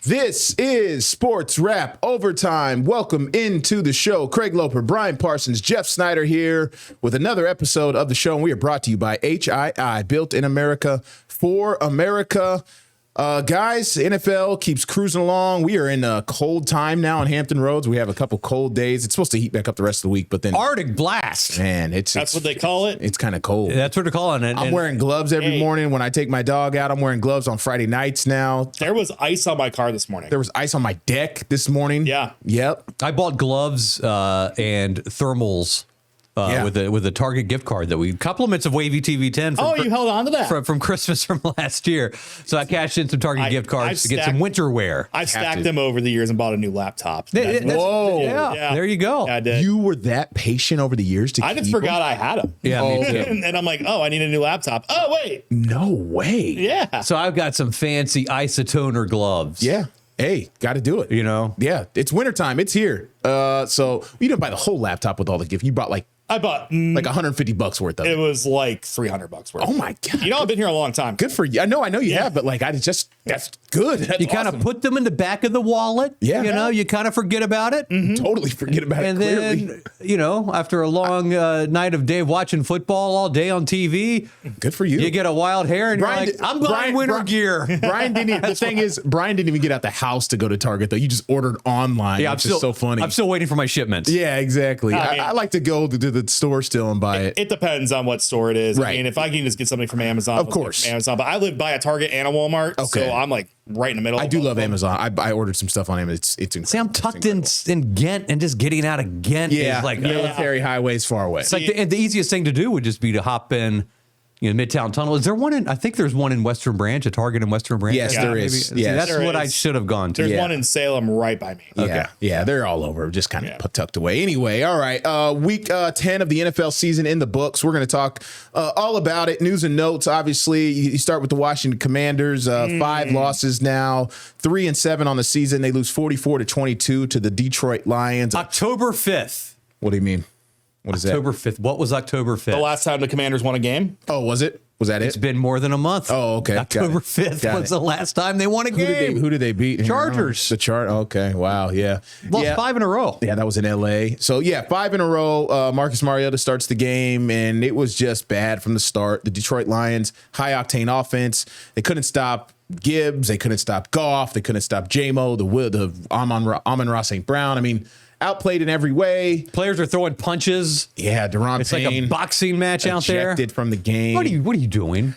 This is Sportswrap Overtime. Welcome into the show. Craig Loper, Brian Parsons, Jeff Snyder here with another episode of the show. And we are brought to you by HII, built in America for America. Guys, NFL keeps cruising along. We are in a cold time now on Hampton Roads. We have a couple cold days. It's supposed to heat back up the rest of the week, but then Arctic blast. Man, that's what they call it. It's kind of cold. That's what they're calling it. I'm wearing gloves every morning when I take my dog out. I'm wearing gloves on Friday nights now. There was ice on my car this morning. There was ice on my deck this morning. Yeah. Yep. I bought gloves and thermals with a Target gift card that we compliments of Wavy TV 10. You held on to that from Christmas from last year. So I cashed in some Target gift cards to get some winter wear. I've stacked them over the years and bought a new laptop. Whoa! Yeah, there you go. Yeah, I did. You were that patient over the years to I just forgot I had them. Yeah, me too. And I'm like, I need a new laptop. Oh wait, no way. Yeah. So I've got some fancy isotoner gloves. Yeah. Hey, got to do it. You know. Yeah, it's wintertime. It's here. So you didn't buy the whole laptop with all the gift. You bought I bought like $150 worth of it. It was like $300 worth. Oh my God. I've been here a long time. Good for you. I know you have, but that's good. That's You kind of put them in the back of the wallet. Yeah. You kind of forget about it. Mm-hmm. Totally forget about and it. Clearly. Then, after a long night of Dave watching football all day on TV, good for you. You get a wild hair and Brian, you're like, I'm buying winter gear. Brian the thing is, Brian didn't even get out the house to go to Target, though. You just ordered online, which is so funny. I'm still waiting for my shipments. Yeah, exactly. I like to go to the store still and buy it. It depends on what store it is. Right. I mean, if I can just get something from Amazon, of course. Amazon. But I live by a Target and a Walmart, so I'm like right in the middle. I do love Amazon. I ordered some stuff on Amazon. It's incredible. See, I'm tucked in Ghent, and just getting out of Ghent is like military highways far away. It's like the easiest thing to do would just be to hop in. Midtown Tunnel. Is there one I think there's one in Western Branch, a Target in Western Branch. Yes, there is. Maybe. Yes. That's what I should have gone to. There's one in Salem right by me. Okay. Yeah, they're all over, just kind of tucked away. Anyway, all right. Week 10 of the NFL season in the books. We're going to talk all about it. News and notes, obviously. You start with the Washington Commanders. 5 losses now, 3-7 on the season. They lose 44-22 to the Detroit Lions. October 5th. What do you mean? What is October that? 5th. What was October 5th? The last time the Commanders won a game. Oh, was it? Was that It's it? been more than a month. Oh, okay. October 5th was the last time they won a game. Who did they beat? Chargers. The Okay. Wow. Yeah. Lost 5 in a row. Yeah, that was in L.A. So, 5 in a row. Marcus Mariota starts the game, and it was just bad from the start. The Detroit Lions, high-octane offense. They couldn't stop Gibbs. They couldn't stop Goff. They couldn't stop J-Mo, the Amon-Ra St. Brown. I mean, outplayed in every way. Players are throwing punches. Yeah, Deron It's Payne, like a boxing match out there. Ejected from the game. What are you doing?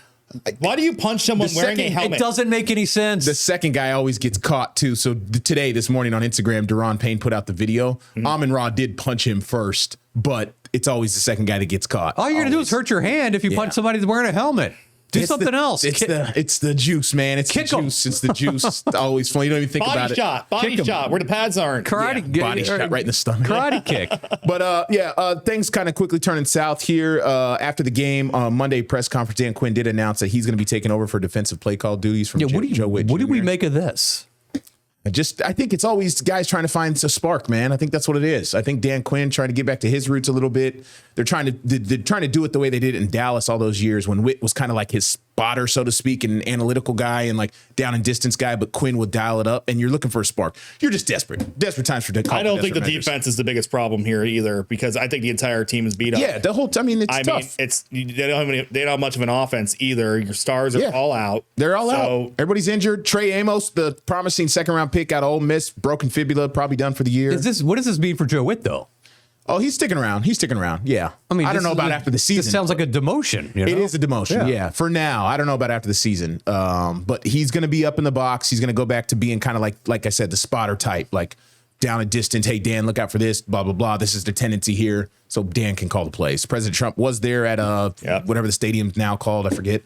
Why do you punch someone wearing a helmet? It doesn't make any sense. The second guy always gets caught, too. So this morning on Instagram, Deron Payne put out the video. Mm-hmm. Amon-Ra did punch him first, but it's always the second guy that gets caught. All you're going to do is hurt your hand if you punch somebody that's wearing a helmet. Do something else. It's the juice, man. It's Kick the juice. It's the juice. Always fun. You don't even think about it. Body shot where the pads aren't. Body shot right in the stomach. Karate kick. But things kind of quickly turning south here. After the game, Monday press conference, Dan Quinn did announce that he's going to be taking over for defensive play call duties from Joe Witt. What do we make of this? I think it's always guys trying to find a spark, man. I think that's what it is. I think Dan Quinn trying to get back to his roots a little bit. They're trying to do it the way they did in Dallas all those years when Witt was kind of like his spotter, so to speak, an analytical guy and like down and distance guy, but Quinn would dial it up and you're looking for a spark. You're just desperate. Desperate times for I don't think the defense is the biggest problem here either because I think the entire team is beat up. Yeah, the whole time. I mean, it's tough. They don't have much of an offense either. Your stars are all out. They're all out. Everybody's injured. Trey Amos, the promising second-round pick out of Ole Miss, broken fibula, probably done for the year. What does this mean for Joe Witt, though? Oh, he's sticking around. Yeah. I mean, I don't know about after the season. This sounds like a demotion. It is a demotion. Yeah. For now, I don't know about after the season. But he's going to be up in the box. He's going to go back to being kind of like I said, the spotter type, like down a distance. Hey, Dan, look out for this, blah, blah, blah. This is the tendency here. So Dan can call the plays. President Trump was there at whatever the stadium's now called. I forget.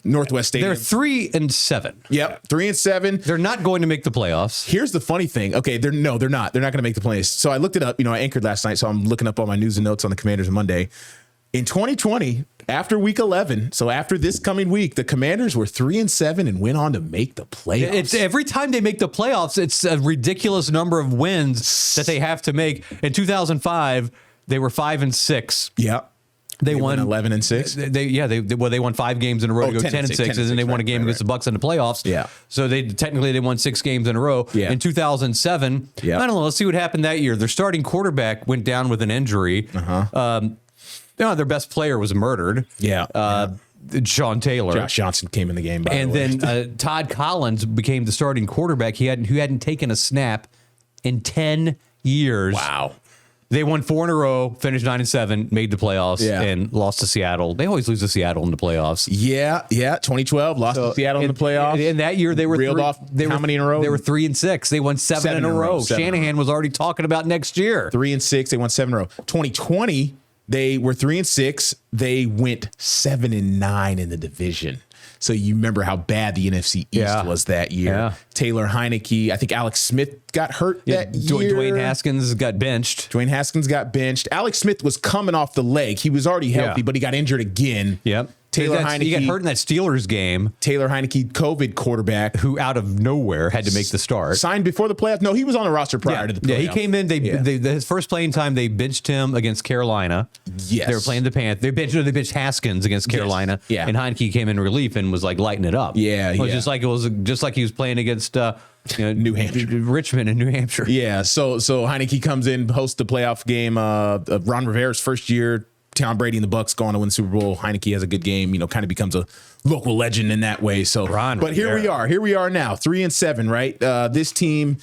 Northwest Stadium. They're 3-7. Yep. 3-7. They're not going to make the playoffs. Here's the funny thing. Okay. They're not. They're not going to make the playoffs. So I looked it up. I anchored last night. So I'm looking up all my news and notes on the Commanders on Monday. In 2020, after week 11, so after this coming week, the Commanders were 3-7 and went on to make the playoffs. It's every time they make the playoffs, it's a ridiculous number of wins that they have to make. In 2005, they were 5-6. Yeah. They won 11-6. They won 5 games in a row to go 10-6, and they won a game against the Bucks in the playoffs. Yeah. So they won 6 games in a row. Yeah. In 2007, I don't know. Let's see what happened that year. Their starting quarterback went down with an injury. Their best player was murdered. Sean Taylor. Josh Johnson came in the game. And then Todd Collins became the starting quarterback. Who hadn't taken a snap in 10 years. Wow. They won 4 in a row, finished 9-7, made the playoffs, and lost to Seattle. They always lose to Seattle in the playoffs. Yeah. 2012 lost to Seattle in the playoffs. And that year they were reeled off. How many in a row? They were 3-6. They won 7 in a row. Shanahan was already talking about next year. 3-6. They won 7 in a row. 2020, they were 3-6. They went 7-9 in the division. So you remember how bad the NFC East was that year. Yeah. Taylor Heineke, I think Alex Smith got hurt that year. Dwayne Haskins got benched. Alex Smith was coming off the leg. He was already healthy, but he got injured again. Yep. Taylor Heineke. He got hurt in that Steelers game. Taylor Heineke, COVID quarterback. Who out of nowhere had to make the start. Signed before the playoffs. No, he was on the roster prior to the playoffs. Yeah, he came in. His first playing time, they benched him against Carolina. Yes. They were playing the Panthers. They benched Haskins against Carolina. Yes. Yeah. And Heineke came in relief and was like lighting it up. Yeah, it was just like he was playing against New Hampshire, Richmond and New Hampshire. Yeah. So Heineke comes in, hosts the playoff game. Ron Rivera's first year. Tom Brady and the Bucks going to win the Super Bowl. Heineke has a good game, kind of becomes a local legend in that way. So, but here we are now, 3-7, right? This team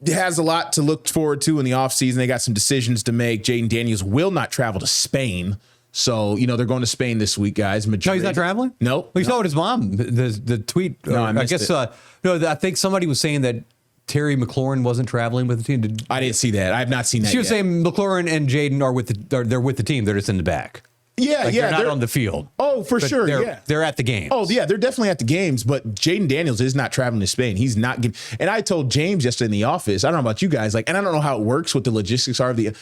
has a lot to look forward to in the offseason. They got some decisions to make. Jaden Daniels will not travel to Spain. So, they're going to Spain this week, guys. Madrid. No, he's not traveling? No. Well, you saw what his mom, the tweet. No, I missed it. I think somebody was saying that Terry McLaurin wasn't traveling with the team. I didn't see that. I have not seen that. She was saying McLaurin and Jaden are they're with the team. They're just in the back. Yeah, they're not on the field. Oh, for sure. They're at the games. Oh, yeah, they're definitely at the games. But Jaden Daniels is not traveling to Spain. He's not getting. And I told James yesterday in the office. I don't know about you guys, and I don't know how it works. What the logistics are of the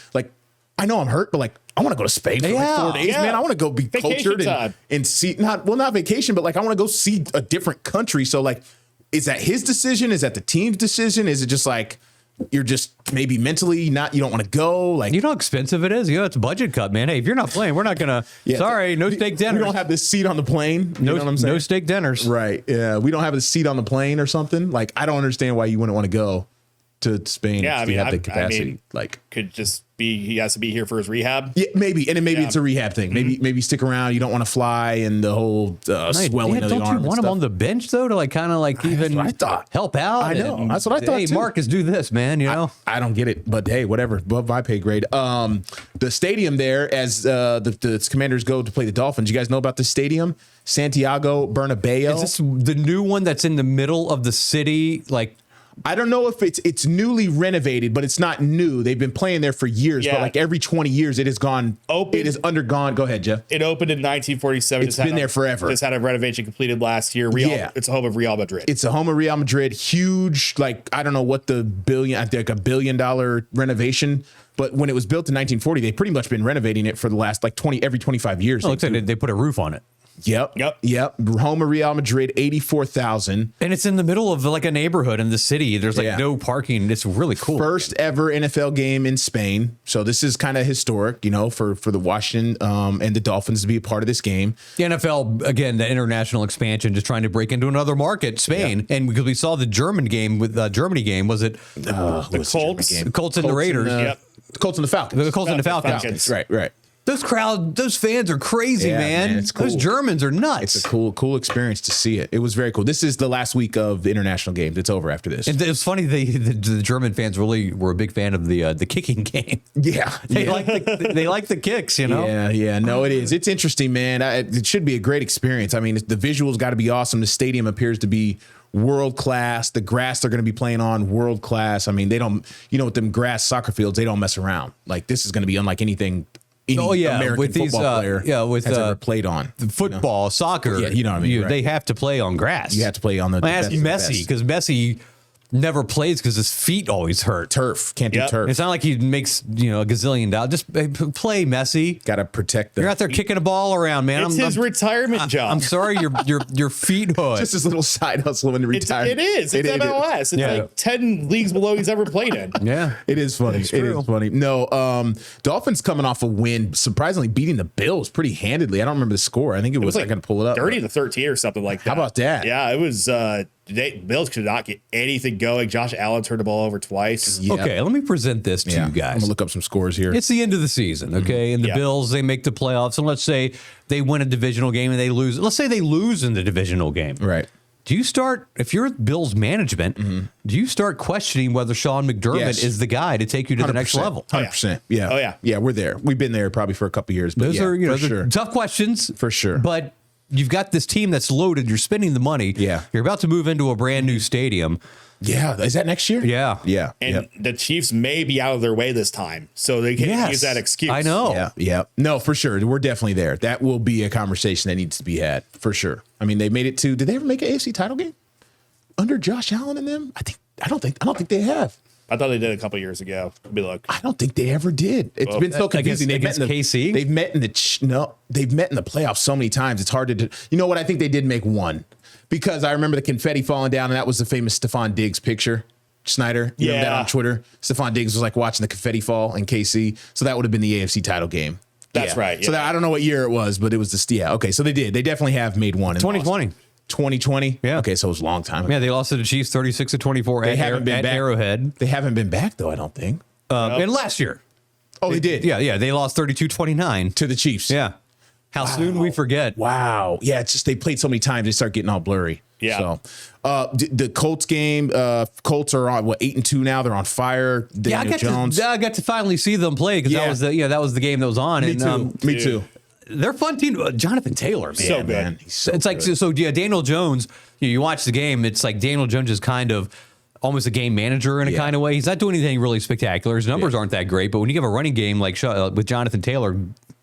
I know I'm hurt, but I want to go to Spain for 4 days, man. I want to go be cultured and see not vacation, but I want to go see a different country. So is that his decision? Is that the team's decision? Is it just you're just maybe mentally you don't want to go? You know how expensive it is? It's a budget cut, man. Hey, if you're not playing, we're not going to, sorry, no steak dinners. We don't have this seat on the plane. No, you know what I'm saying? No steak dinners. Right. Yeah. We don't have a seat on the plane or something. I don't understand why you wouldn't want to go to Spain. Yeah. If you have the capacity. Could just be, he has to be here for his rehab. Yeah, maybe. And then maybe it's a rehab thing. Maybe stick around. You don't want to fly and the whole swelling of the arm. Don't you want him on the bench though to even I thought. help out? I know. That's what I thought. Hey, too. Marcus, do this, man. I don't get it, but hey, whatever. Above my pay grade. The stadium there, as the Commanders go to play the Dolphins. You guys know about the stadium, Santiago Bernabeu. Is this the new one that's in the middle of the city? I don't know if it's newly renovated, but it's not new. They've been playing there for years, but every 20 years it has gone open. It has undergone. Go ahead, Jeff. It opened in 1947. It's been there forever. Just had a renovation completed last year. It's a home of Real Madrid. It's a home of Real Madrid. Huge, I don't know what the billion, I think $1 billion renovation. But when it was built in 1940, they've pretty much been renovating it for the last every 25 years. It looks like they put a roof on it. Yep. Home of Real Madrid, 84,000. And it's in the middle of a neighborhood in the city. There's no parking. It's really cool. First ever NFL game in Spain. So this is kind of historic, for the Washington and the Dolphins to be a part of this game. The NFL, again, the international expansion, just trying to break into another market, Spain. And because we saw the German game with Germany game, was it the Colts? The Colts and the Raiders. The Colts and the Falcons. The Colts and the Falcons. Right. Those fans are crazy, man. It's cool. Those Germans are nuts. It's a cool experience to see it. It was very cool. This is the last week of the international games. It's over after this. And it's funny the German fans really were a big fan of the kicking game. Yeah, they like the kicks, Yeah. No, it is. It's interesting, man. It should be a great experience. I mean, the visuals got to be awesome. The stadium appears to be world class. The grass they're going to be playing on, world class. I mean, they don't. With them grass soccer fields, they don't mess around. This is going to be unlike anything. American with these, football player with has ever played on football, soccer. Yeah, you know what I mean. They have to play on grass. You have to play on the. I asked Messi because Messi never plays because his feet always hurt. Turf. Can't do turf. It's not like he makes, a gazillion dollars. Just play, Messi. Got to protect them. You're out there kicking a ball around, man. It's his retirement job. I'm sorry, your feet hurt. Just his little side hustle when he retired. It is. It's MLS. It's like 10 leagues below he's ever played in. Yeah. It is funny. It is funny. No, Dolphins coming off a win, surprisingly beating the Bills pretty handedly. I don't remember the score. I think it was like, I got to pull it up. 30-13 or something like that. How about that? Yeah, it was Bills could not get anything going. Josh Allen turned the ball over twice. Yeah. Okay, let me present this to you guys. I'm going to look up some scores here. It's the end of the season, okay? And the Bills, they make the playoffs. And let's say they win a divisional game and they lose. Let's say they lose in the divisional game. Right. Do you start, if you're Bills management, do you start questioning whether Sean McDermott is the guy to take you to the next level? 100%. Yeah. Oh, yeah. Yeah, we're there. We've been there probably for a couple of years. But Those are, for they're sure. tough questions. For sure. But you've got this team that's loaded. You're spending the money. Yeah. You're about to move into a brand new stadium. Yeah. Is that next year? Yeah. Yeah. And the Chiefs may be out of their way this time, so they can't use that excuse. I know. Yeah. Yeah. No, for sure. We're definitely there. That will be a conversation that needs to be had for sure. I mean, they made it to, did they ever make an AFC title game under Josh Allen and them? I don't think they have. I thought they did a couple years ago. I don't think they ever did. It's been so confusing. They've met in the KC. They've met in the playoffs so many times. It's hard to do. You know what? I think they did make one because I remember the confetti falling down, and that was the famous Stephon Diggs picture. Snyder, you know that on Twitter. Stephon Diggs was like watching the confetti fall in KC, so that would have been the AFC title game. That's right. Yeah. So I don't know what year it was, but it was okay, so they did. They definitely have made one in 2020. 2020. Yeah. Okay, so it was a long time ago. Yeah, they lost to the Chiefs 36-24 at Arrowhead. They haven't been back though, I don't think. And last year. Oh, they did. Yeah. They lost 32-29 to the Chiefs. Yeah. How soon we forget. Wow. Yeah, it's just they played so many times they start getting all blurry. Yeah. So the Colts game, Colts are on 8-2 now. They're on fire. Daniel Jones. I got to finally see them play because that was the game that was on. Me too. They're a fun team. Jonathan Taylor, man. So good. Man. He's so It's like, Daniel Jones, you watch the game, it's like Daniel Jones is kind of almost a game manager in a kind of way. He's not doing anything really spectacular. His numbers aren't that great, but when you have a running game like with Jonathan Taylor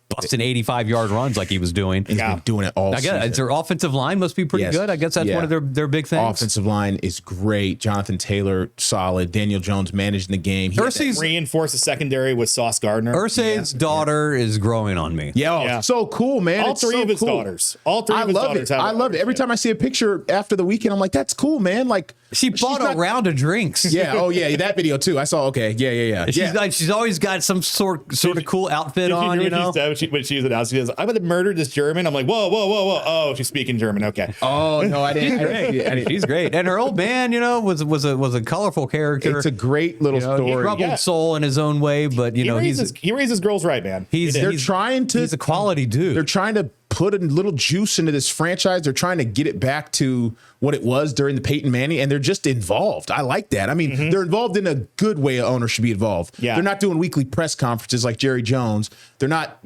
busting 85-yard runs like he was doing. He's been doing it all season. I guess their offensive line must be pretty good. I guess that's one of their big things. Offensive line is great. Jonathan Taylor, solid. Daniel Jones managing the game. Reinforce the secondary with Sauce Gardner. Irsay's daughter is growing on me. Yeah, so cool, man. All three of his daughters. All three of his daughters. I love it. Every time I see a picture after the weekend, I'm like, that's cool, man. Like she bought a round of drinks. Yeah. Oh yeah. That video too. I saw. Okay. Yeah. She's always got some sort of cool outfit on. You know. When she was announced, she goes, "I'm going to murder this German." I'm like, whoa. Oh, she's speaking German. Okay. Oh no, I didn't. She's great, and her old man, was a colorful character. It's a great little story. Troubled soul in his own way, but he raises girls right, man. He's a quality dude. They're trying to put a little juice into this franchise. They're trying to get it back to what it was during the Peyton Manning, and they're just involved. I like that. I mean, they're involved in a good way. A owner should be involved. Yeah. They're not doing weekly press conferences like Jerry Jones. They're not,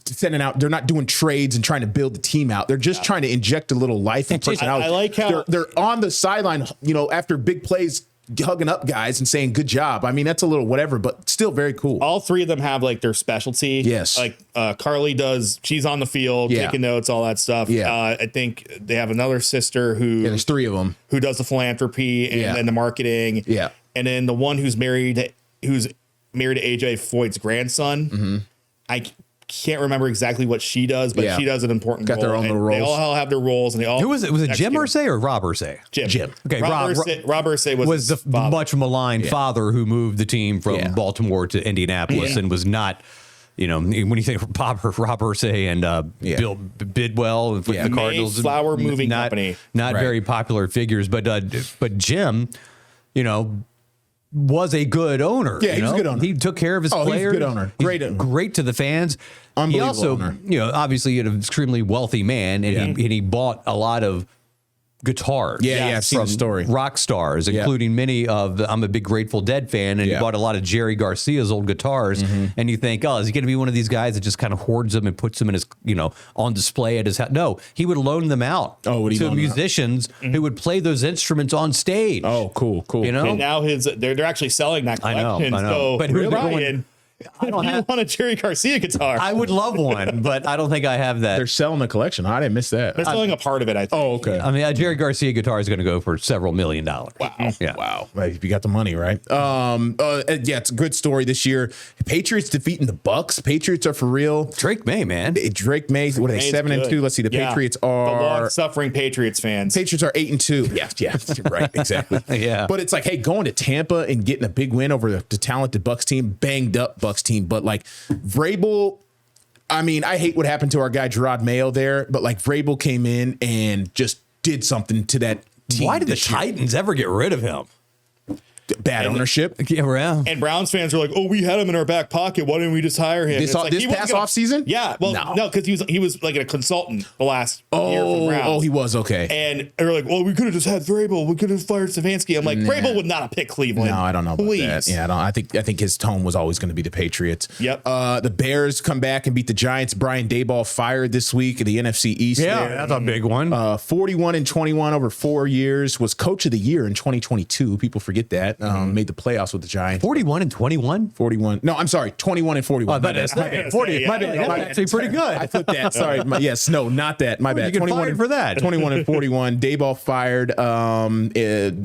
sending out. They're not doing trades and trying to build the team out. They're just trying to inject a little life and personality. I like how they're on the sideline, after big plays, hugging up guys and saying good job. I mean, that's a little whatever, but still very cool. All three of them have like their specialty. Yes. Like Carly does. She's on the field, taking notes, all that stuff. Yeah. I think they have another sister who there's three of them who does the philanthropy and the marketing. Yeah. And then the one who's married to AJ Foyt's grandson. I can't remember exactly what she does, but she does an important role. Got their own little roles. They all have their roles, and they all. Who was it? Was it Jim Irsay or Rob Irsay? Jim. Okay, Rob Irsay was the father. much maligned father who moved the team from Baltimore to Indianapolis and was not. When you think of Rob Irsay and Bill Bidwell with the Cardinals, Mayflower Moving Company, not very popular figures, but Jim, was a good owner. Yeah, he was a good owner. He took care of his players. He's a good owner. Great owner. Great to the fans. He also, owner. Obviously an extremely wealthy man, and he bought a lot of guitars. I've seen the story. Rock stars, including many of I'm a big Grateful Dead fan, and he bought a lot of Jerry Garcia's old guitars. And you think, is he going to be one of these guys that just kind of hoards them and puts them in his, on display at his house? No, he would loan them out to musicians who would play those instruments on stage. Oh, cool. And now they're actually selling that collection. I know. So But who's Brian, I don't You have. want a Jerry Garcia guitar? I would love one, but I don't think I have that. They're selling the collection. I didn't miss that. They're selling a part of it, I think. Oh, okay. I mean, a Jerry Garcia guitar is going to go for several $1 million. Wow. Yeah. Wow. Right, if you got the money, right? Yeah, it's a good story this year. Patriots defeating the Bucks. Patriots are for real. Drake May, man. Drake May, what are they, May's 7-2? good. Let's see. The Yeah. Patriots The are long-suffering Patriots fans. Patriots are 8-2. Yeah, right, exactly. Yeah. But it's like, hey, going to Tampa and getting a big win over the talented Bucks team, banged up Bucks team. But like Vrabel, I mean, I hate what happened to our guy Gerard Mayo there, but like Vrabel came in and just did something to that team. Why did the this year. Titans ever get rid of him? Bad ownership? Yeah, yeah. And Browns fans are like, "Oh, we had him in our back pocket. Why didn't we just hire him?" This It's like, this he wasn't past gonna- off season? Yeah, well, no, because he was like a consultant the last year from Browns. Oh, he was okay. And they're like, "Well, we could have just had Vrabel. We could have fired Stefanski." I'm like, Vrabel would not have picked Cleveland. No, I don't know about Please. that. Yeah, I think his tone was always going to be the Patriots. Yep. The Bears come back and beat the Giants. Brian Daboll fired this week in the NFC East. Yeah, there. that's a big one. 41-21 over 4 years. Was coach of the year in 2022. People forget that. Made the playoffs with the Giants. 41-21. 41. No, I'm sorry. 21-41. Oh, that is 40. Yeah, My bad. yeah. That's actually pretty good. I flipped that. Sorry. Yes. No, not that. My bad. You get fired for that. 21-41. Daboll fired.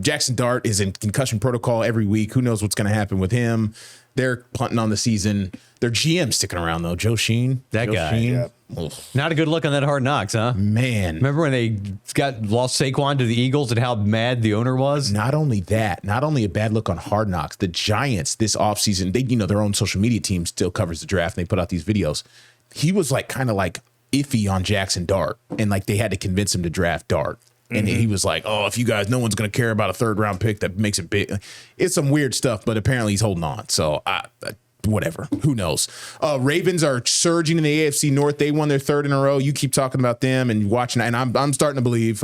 Jackson Dart is in concussion protocol every week. Who knows what's going to happen with him? They're punting on the season. Their GM sticking around though. Joe Sheen. That Joe guy. Sheen. Yeah. Oof. Not a good look on that Hard Knocks, huh? Man. Remember when they lost Saquon to the Eagles and how mad the owner was? Not only that, not only a bad look on Hard Knocks, the Giants this offseason, they, their own social media team still covers the draft and they put out these videos. He was like kind of like iffy on Jackson Dart, and like they had to convince him to draft Dart. And he was like, "Oh, if you guys, no one's going to care about a 3rd round pick that makes it big." It's some weird stuff, but apparently he's holding on. So whatever, who knows? Ravens are surging in the AFC North. They won their 3rd in a row. You keep talking about them and watching, and I'm starting to believe.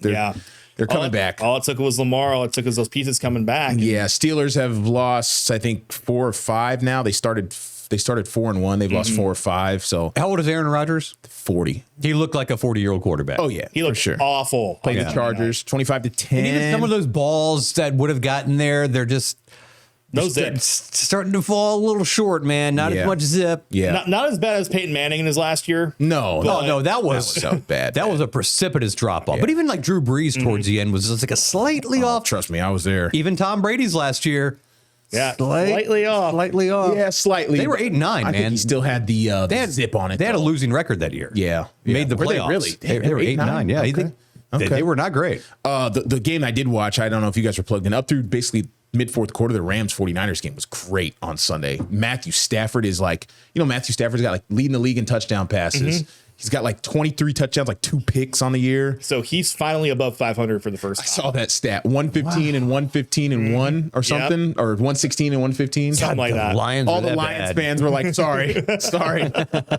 They're coming back. All it took was Lamar. All it took was those pieces coming back. Yeah, Steelers have lost, I think, 4 or 5 now. They started 4-1. They've lost 4 or 5. So How old is Aaron Rodgers? 40. He looked like a 40-year-old quarterback. Oh yeah, He looked for sure. awful. Played Yeah. the Chargers 25-10. And even some of those balls that would have gotten there, they're just No zips. starting to fall a little short, man. Not Yeah. as much zip. Yeah. Not as bad as Peyton Manning in his last year. No. Oh, no, that was so bad. That was a precipitous drop off. But even like Drew Brees towards the end was just like a slightly off. Trust me, I was there. Even Tom Brady's last year, Yeah, slightly off. Slightly off. Yeah, slightly. They were 8-9, I think man. he still had the zip on it. They had a though. losing record that year. Yeah. Made the Were they playoffs. really? They were 8-9. Yeah, Okay. you think Okay. they were not great. The game I did watch, I don't know if you guys were plugged in, up through basically mid-4th quarter, the Rams 49ers game was great on Sunday. Matthew Stafford is like, Matthew Stafford's got like leading the league in touchdown passes. He's got like 23 touchdowns, like 2 picks on the year. So he's finally above 500 for the first time. I saw that stat, 115 and 115 and 1 or something, or 116 and 115. Something like The that. Lions All were the that Lions bad. fans were like, sorry.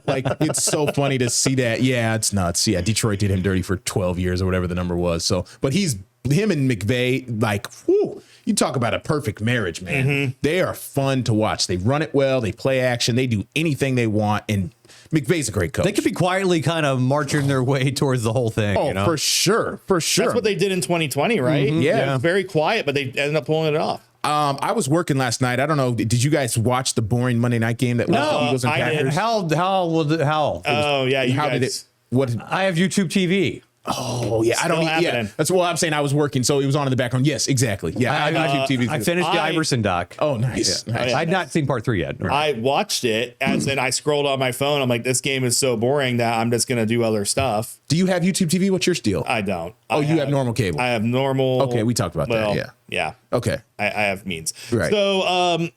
Like, it's so funny to see that. Yeah, it's nuts. Yeah, Detroit did him dirty for 12 years or whatever the number was. So, but him and McVay, like, whew, you talk about a perfect marriage, man. They are fun to watch. They run it well. They play action. They do anything they want. And McVay's a great coach. They could be quietly kind of marching their way towards the whole thing. Oh, you know? for sure. For sure. That's what they did in 2020, right? Yeah. It was very quiet, but they ended up pulling it off. I was working last night. I don't know. Did you guys watch the boring Monday night game that was the Eagles and I did. Packers? How? Oh, yeah. You How guys. did it? What? I have YouTube TV. Oh yeah, I don't. Still Yeah, happening. that's what I'm saying. I was working, so it was on in the background. Yes, exactly. Yeah, I got YouTube TV. I finished the I- Iverson doc. Oh, nice. nice. I'd not seen part 3 yet. I watched it as in I scrolled on my phone. I'm like, this game is so boring that I'm just going to do other stuff. Do you have YouTube TV? What's your deal? I don't. Oh, I you have normal cable. I have normal. Okay, we talked about that, yeah. Yeah. Okay, I have means. Right. So,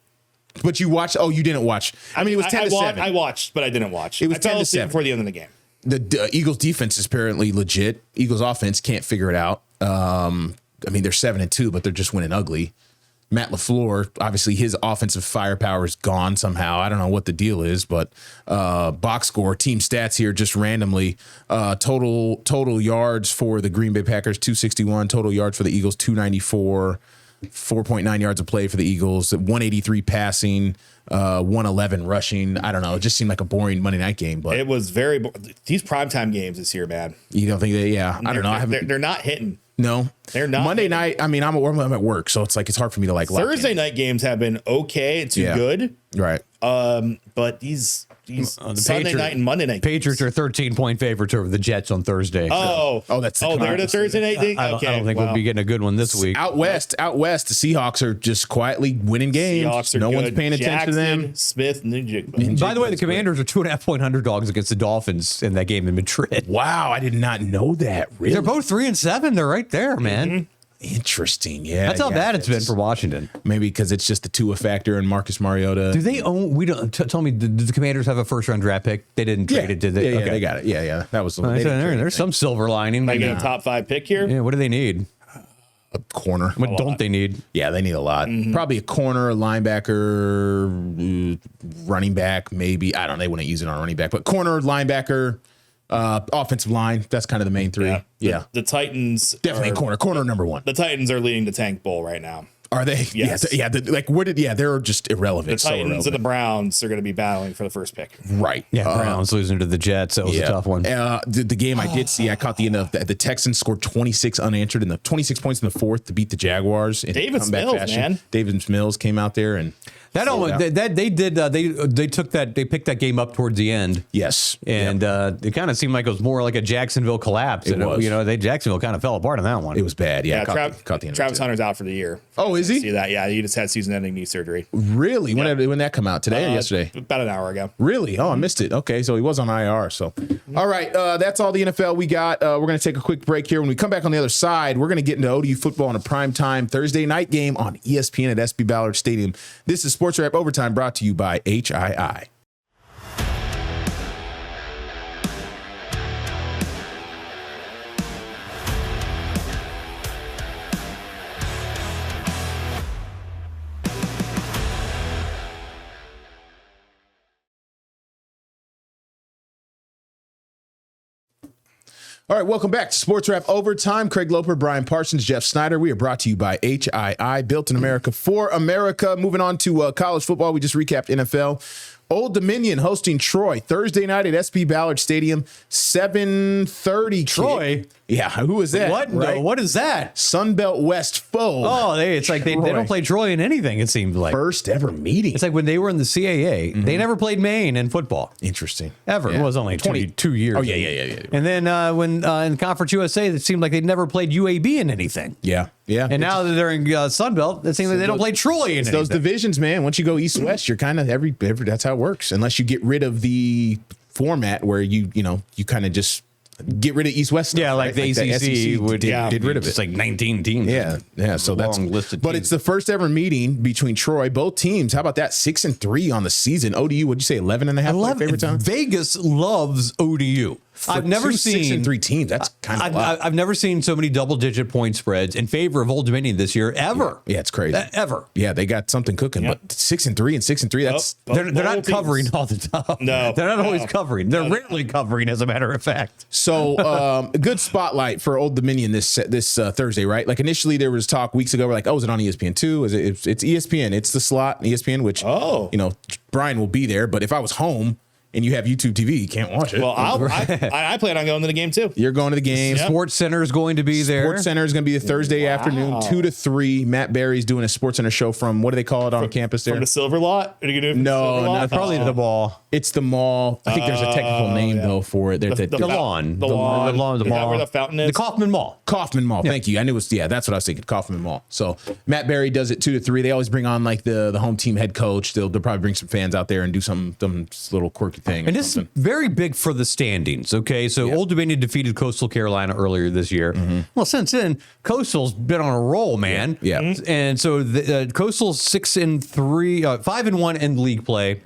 but you watched. Oh, you didn't watch. I mean, it was 10-7. I watched, but I didn't watch. It was I fell 10-7. asleep before the end of the game. The Eagles defense is apparently legit. Eagles offense can't figure it out. I mean, they're 7-2, but they're just winning ugly. Matt LaFleur, obviously his offensive firepower is gone somehow. I don't know what the deal is, but box score, team stats here just randomly. Total yards for the Green Bay Packers, 261. Total yards for the Eagles, 294. 4.9 yards of play for the Eagles, 183 passing, 111 rushing. I don't know. It just seemed like a boring Monday night game, but It was very. These primetime games this year, man. you don't think they? Yeah, I don't know. I haven't. They're not hitting. No, They're not. Monday night, I mean, I'm at work, so it's like it's hard for me to like. Thursday night games have been okay to good. Right. But these Sunday night and Monday night Patriots are 13-point favorites over the Jets on Thursday. Oh, that's they're the Thursday night thing. I don't think we'll be getting a good one this week. Out west, the Seahawks are just quietly winning games. No one's paying attention to them. Smith, By the way, the Commanders are 2.5-point underdogs against the Dolphins in that game in Madrid. Wow, I did not know that. Really, they're both 3-7. They're right there, man. Mm-hmm. Interesting. Yeah, that's how bad it's been for Washington. Maybe because it's just the Tua factor and Marcus Mariota. Do they own? We don't. Tell me, did the Commanders have a first-round draft pick? They didn't trade it, did they? Yeah, they got it. Yeah. That was. There's some silver lining. Might get a top 5 pick here. Yeah. What do they need? A corner. What don't they need? Yeah, they need a lot. Probably a corner, a linebacker, running back. Maybe I don't know. They wouldn't use it on running back, but corner, linebacker. Offensive line, that's kind of the main three. Yeah. The Titans definitely corner number one. The Titans are leading the tank bowl right now. Are they? Yes. They're just irrelevant. The Titans and the Browns are going to be battling for the first pick. Right. Yeah, Browns losing to the Jets. That was a tough one. The game I did see, I caught the end of the Texans scored 26 unanswered in the 26 points in the fourth to beat the Jaguars. Davis Mills, man. Davis Mills came out there and they picked that game up towards the end. Yes. And it kind of seemed like it was more like a Jacksonville collapse. It was. Jacksonville kind of fell apart on that one. It was bad. Yeah. Caught the end. Travis Hunter's out for the year. Oh, is he? See that? Yeah, he just had season-ending knee surgery. Really? When did that come out? Today or yesterday? About an hour ago. Really? Oh, I missed it. Okay, so he was on IR. So, all right, that's all the NFL we got. We're going to take a quick break here. When we come back on the other side, we're going to get into ODU football in a primetime Thursday night game on ESPN at SB Ballard Stadium. This is Sports Wrap Overtime, brought to you by HII. All right, welcome back to Sports Wrap Overtime. Craig Loper, Brian Parsons, Jeff Snyder. We are brought to you by HII, built in America for America. Moving on to college football, we just recapped NFL. Old Dominion hosting Troy Thursday night at SB Ballard Stadium, 7:30. Troy? Yeah, who is that? What? Right? No, what is that? Sunbelt West foe. Oh, it's like they don't play Troy in anything, it seems like. First ever meeting. It's like when they were in the CAA, they never played Maine in football. Interesting. Ever. Yeah. It was only 2 years. Oh, yeah. And then when in Conference USA, it seemed like they never played UAB in anything. Yeah. And now that they're in Sunbelt, it seems like they don't play Troy in anything. Those divisions, man. Once you go east-west, you're kind of every that's how it works. Unless you get rid of the format where you kind of just get rid of east-west stuff. Yeah, like the ACC did rid of it. It's like 19 teams. Yeah. So that's listed. But it's the first ever meeting between Troy. Both teams. How about that? 6-3 on the season. ODU. What'd you say? 11.5. Favorite time. Vegas loves ODU. I've never seen 6-3 teams. That's kind of. I've never seen so many double-digit point spreads in favor of Old Dominion this year ever. Yeah, it's crazy. Ever. Yeah, they got something cooking. But 6-3 and 6-3. That's they're not covering all the time. No, they're not always covering. They're rarely covering, as a matter of fact. So, a good spotlight for Old Dominion this Thursday, right? Like initially there was talk weeks ago. We're like, oh, is it on ESPN2? It's ESPN. It's the slot ESPN, which Brian will be there. But if I was home and you have YouTube TV, you can't watch it. Well, I plan on going to the game too. You're going to the game. Yep. Sports Center is going to be there. Sports Center is going to be a Thursday afternoon, 2 to 3. Matt Berry's doing a Sports Center show from, what do they call it on campus there? From the Silver Lot? Are you gonna do No, Probably the ball. It's the mall. I think there's a technical name though for it. The lawn. The lawn. The Is that mall. where the fountain is? The Kaufman Mall. Kaufman Mall. Thank you. I knew it was, that's what I was thinking. Kaufman Mall. So Matt Berry does it 2 to 3. They always bring on like the home team head coach. They'll probably bring some fans out there and do some little quirky thing. And this is very big for the standings. Okay. So Old Dominion defeated Coastal Carolina earlier this year. Well, since then, Coastal's been on a roll, man. Yeah. And so the Coastal's 6-3, 5-1 in league play.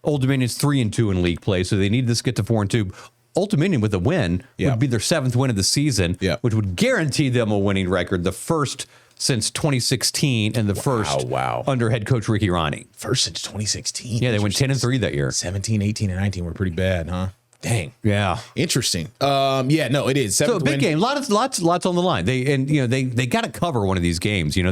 Old Dominion's 3-2 in league play. So they need this to get to 4-2. Old Dominion with a win would be their 7th win of the season, which would guarantee them a winning record, the first since 2016 and the first under head coach Ricky Ronnie. First since 2016. Yeah, they went 10-3 that year. 17, 18, and 19 were pretty bad, huh? Dang. Yeah. Interesting. No, it is. So a big game. Lots on the line. They got to cover one of these games. They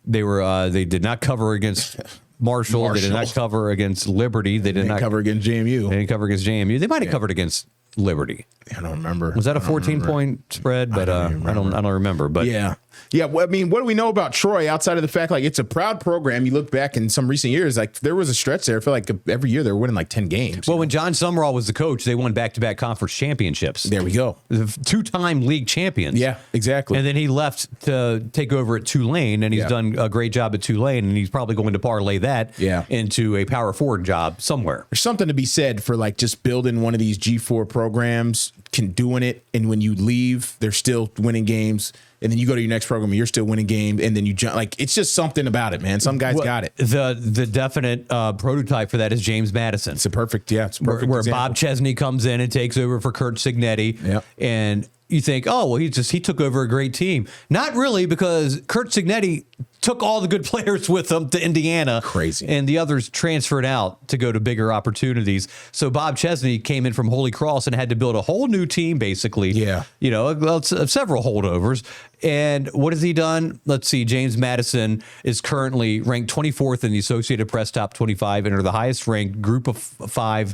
did not cover against Marshall. They did not cover against Liberty. They did not cover against JMU. They didn't cover against JMU. They might have covered against Liberty? I don't remember. Was that a 14-point spread? But I don't remember. But yeah. Well, I mean, what do we know about Troy outside of the fact like it's a proud program? You look back in some recent years, like there was a stretch there. I feel like every year they were winning like 10 games. Well, when John Summerall was the coach, they won back-to-back conference championships. There we go. The 2-time league champions. Yeah, exactly. And then he left to take over at Tulane, and he's done a great job at Tulane, and he's probably going to parlay that into a power forward job somewhere. There's something to be said for like just building one of these G4 programs, doing it, and when you leave, they're still winning games. And then you go to your next program and you're still winning games. And then you jump, like, it's just something about it, man. Some guys got it. The definite prototype for that is James Madison. It's a perfect where example. Bob Chesney comes in and takes over for Kurt Cignetti. Yep. And you think, oh, well, he took over a great team. Not really, because Kurt Cignetti took all the good players with him to Indiana. Crazy. And the others transferred out to go to bigger opportunities. So Bob Chesney came in from Holy Cross and had to build a whole new team, basically. Yeah. Several holdovers. And what has he done? Let's see. James Madison is currently ranked 24th in the Associated Press Top 25 and are the highest ranked Group of 4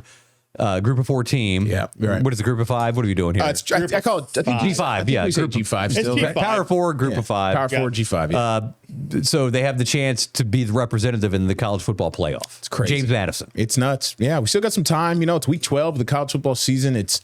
team. Yeah, right. What is the Group of 5? What are you doing here? I call it, I think G5. Yeah, we say G5 still. G5. Power 4, Group of 5. Power 4, G5. Yeah. So they have the chance to be the representative in the college football playoff. It's crazy. James Madison. It's nuts. Yeah, we still got some time. It's week 12 of the college football season. It's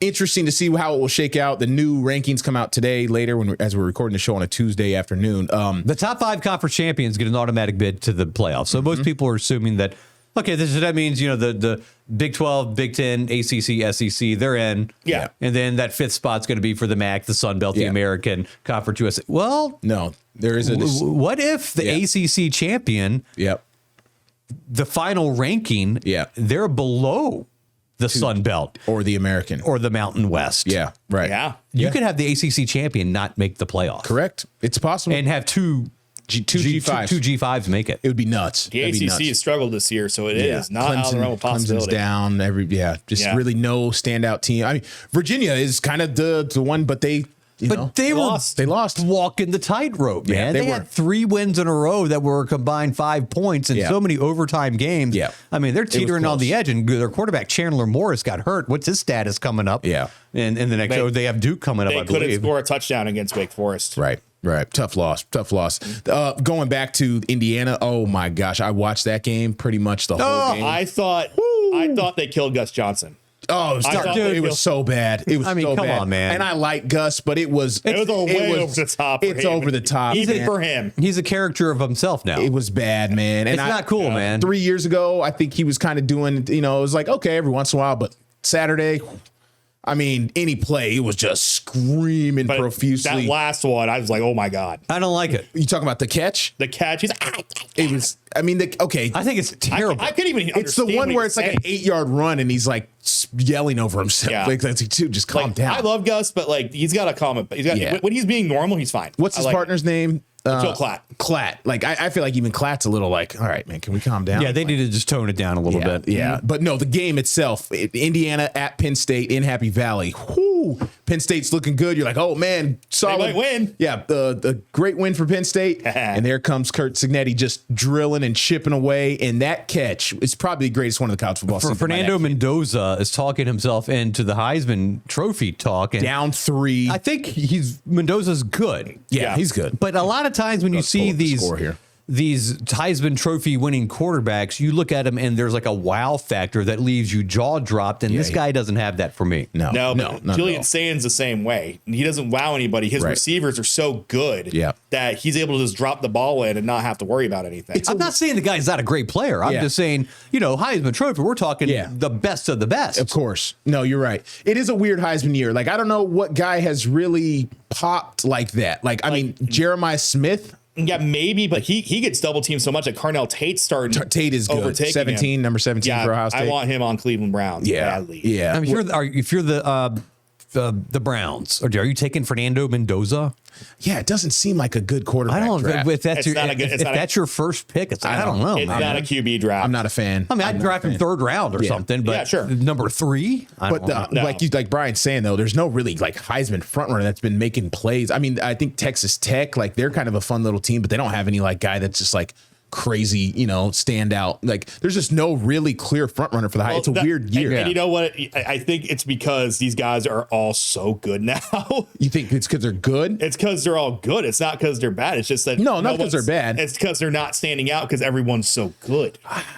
interesting to see how it will shake out. The new rankings come out today, later, as we're recording the show on a Tuesday afternoon. The top 5 conference champions get an automatic bid to the playoffs. So most people are assuming that, okay, that means, the Big 12, Big 10, ACC, SEC, they're in. Yeah. And then that 5th spot's going to be for the MAC, the Sun Belt, the American Conference USA. Well, no, there is what if the ACC champion, the final ranking, they're below the Sun Belt or the American or the Mountain West? Yeah, right. Yeah. You could have the ACC champion not make the playoffs. Correct. It's possible. And have two G5s. Two G5s make it. It would be nuts. The ACC has struggled this year, so it is not out of the realm of possibility. Clemson's down. Really no standout team. I mean, Virginia is kind of the one, but they lost. They lost. Walking the tightrope, man. They had 3 wins in a row that were a combined 5 points in so many overtime games. Yeah. I mean, they're teetering on the edge, and their quarterback Chandler Morris got hurt. What's his status coming up? Yeah. And in the next show, they have Duke coming up, I believe. They couldn't score a touchdown against Wake Forest. Right. Tough loss. Going back to Indiana. Oh my gosh. I watched that game pretty much the whole game. I thought they killed Gus Johnson. Oh, it was so bad. It was so bad. Come on, man. And I like Gus, but it was way over the top. It's over the top. Even for him. He's a character of himself now. It was bad, man. And it's not cool, man. 3 years ago, I think he was kind of doing, it was like, okay, every once in a while, but Saturday, I mean, any play, it was just screaming profusely. That last one, I was like, oh my God. I don't like it. You talking about the catch? The catch. He's it was, I mean, okay. I think it's terrible. I couldn't even It's the one where it's like an 8-yard run and he's like yelling over himself. Yeah. Like, dude, just calm down. I love Gus, but like, he's got to calm it. When he's being normal, he's fine. What's his partner's name? Joe Klatt. Klatt. Like, I feel like even Klatt's a little like, all right, man, can we calm down? Yeah, they need to just tone it down a little bit. Yeah. But no, the game itself, Indiana at Penn State in Happy Valley. Whoo, Penn State's looking good. You're like, oh man, solid. They might win. Yeah, the great win for Penn State. And there comes Kurt Cignetti just drilling and chipping away. And that catch is probably the greatest one of the college football season. Fernando Mendoza is talking himself into the Heisman Trophy talk. And down 3. I think Mendoza's good. Yeah, he's good. But a lot of times when you see these Heisman Trophy winning quarterbacks, you look at them and there's like a wow factor that leaves you jaw dropped. And this guy doesn't have that for me. No. Julian Sainz the same way. He doesn't wow anybody. His receivers are so good that he's able to just drop the ball in and not have to worry about anything. I'm not saying the guy's not a great player. I'm just saying, Heisman Trophy, we're talking the best of the best. Of course. No, you're right. It is a weird Heisman year. Like, I don't know what guy has really popped like that. Like, I mean, Jeremiah Smith. Yeah, maybe, but he gets double teamed so much that Carnell Tate's starting. Tate is good. 17, number 17 for Ohio State. I want him on Cleveland Browns badly. Yeah. I mean, if you're the Browns, are you taking Fernando Mendoza? Yeah, it doesn't seem like a good quarterback. I don't know draft. if that's your first pick. I don't know. It's not a QB draft. I'm not a fan. I mean, I'd draft him 3rd round or something, but sure. Number 3. Like Brian's saying though, there's no really like Heisman frontrunner that's been making plays. I mean, I think Texas Tech, like they're kind of a fun little team, but they don't have any like guy that's just like crazy, standout. Like there's just no really clear front runner for the Heisman. It's a weird year. And you know what? I think it's because these guys are all so good now. You think it's because they're good? It's because they're all good. It's not because they're bad. It's just that not because they're bad. It's because they're not standing out because everyone's so good.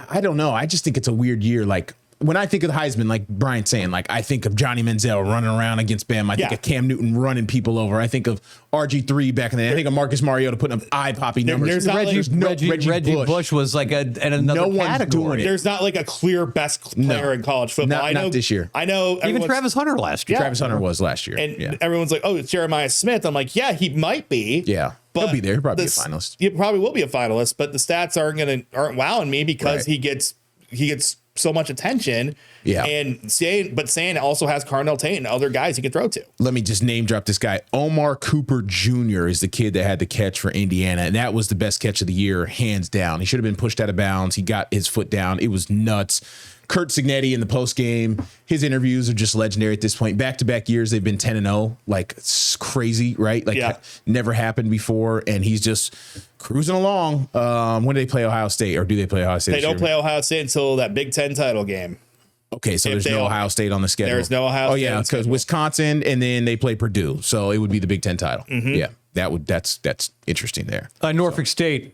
I don't know. I just think it's a weird year. Like when I think of the Heisman, like Brian's saying, like I think of Johnny Manziel running around against Bama. I think of Cam Newton running people over. I think of RG3 back in the day. I think of Marcus Mariota putting up eye-popping numbers. Reggie Bush was like another category. There's not like a clear best player in college football. Not this year. I know. Even Travis Hunter last year. Travis Hunter was last year. And everyone's like, oh, it's Jeremiah Smith. I'm like, yeah, he might be. Yeah. He'll be there. He'll probably be a finalist. He probably will be a finalist, but the stats aren't wowing me because he gets so much attention. Yeah. And Sand also has Carnell Tate and other guys he can throw to. Let me just name drop this guy. Omar Cooper Jr. is the kid that had the catch for Indiana, and that was the best catch of the year, hands down. He should have been pushed out of bounds. He got his foot down. It was nuts. Kurt Signetti in the post game, his interviews are just legendary at this point. Back-to-back years, they've been 10-0. Like, it's crazy, right? Like, never happened before, and he's just cruising along. When do they play Ohio State, or do they play Ohio State? They don't play Ohio State until that Big Ten title game. Okay, so there's no Ohio State on the schedule. There's no Ohio State. Oh, yeah, because Wisconsin, and then they play Purdue, so it would be the Big Ten title. Mm-hmm. Yeah, that's interesting there. Norfolk State.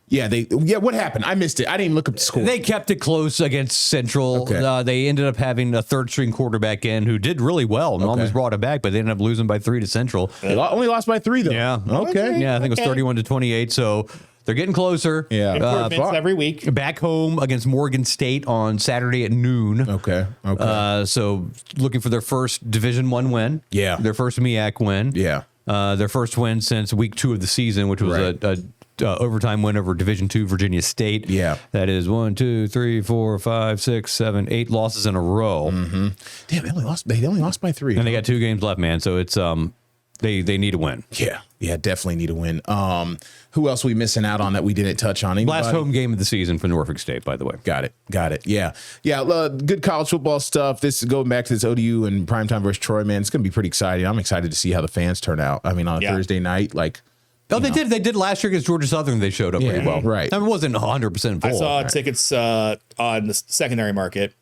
Yeah, what happened? I missed it. I didn't even look up the score. They kept it close against Central. Okay. They ended up having a third-string quarterback in who did really well and almost brought it back, but they ended up losing by 3 to Central. They only lost by 3, though. Yeah. Okay. Yeah, I think it was 31-28, so they're getting closer. Yeah. Improvements every week. Back home against Morgan State on Saturday at noon. Okay. So looking for their first Division I win. Yeah. Their first MEAC win. Yeah. Their first win since week 2 of the season, which was a overtime win over Division II Virginia State. Yeah. That is 1, 2, 3, 4, 5, 6, 7, 8 losses in a row. Mm-hmm. Damn, they only lost by 3. And they got 2 games left, man. So it's they need a win. Yeah, definitely need a win. Who else are we missing out on that we didn't touch on? Anybody? Last home game of the season for Norfolk State, by the way. Got it. Yeah. Good college football stuff. This is going back to this ODU and primetime versus Troy, man. It's going to be pretty exciting. I'm excited to see how the fans turn out. I mean, on a Thursday night, like. Oh, they did. They did last year against Georgia Southern. They showed up pretty well. Right. I mean, it wasn't 100% full. I saw tickets on the secondary market.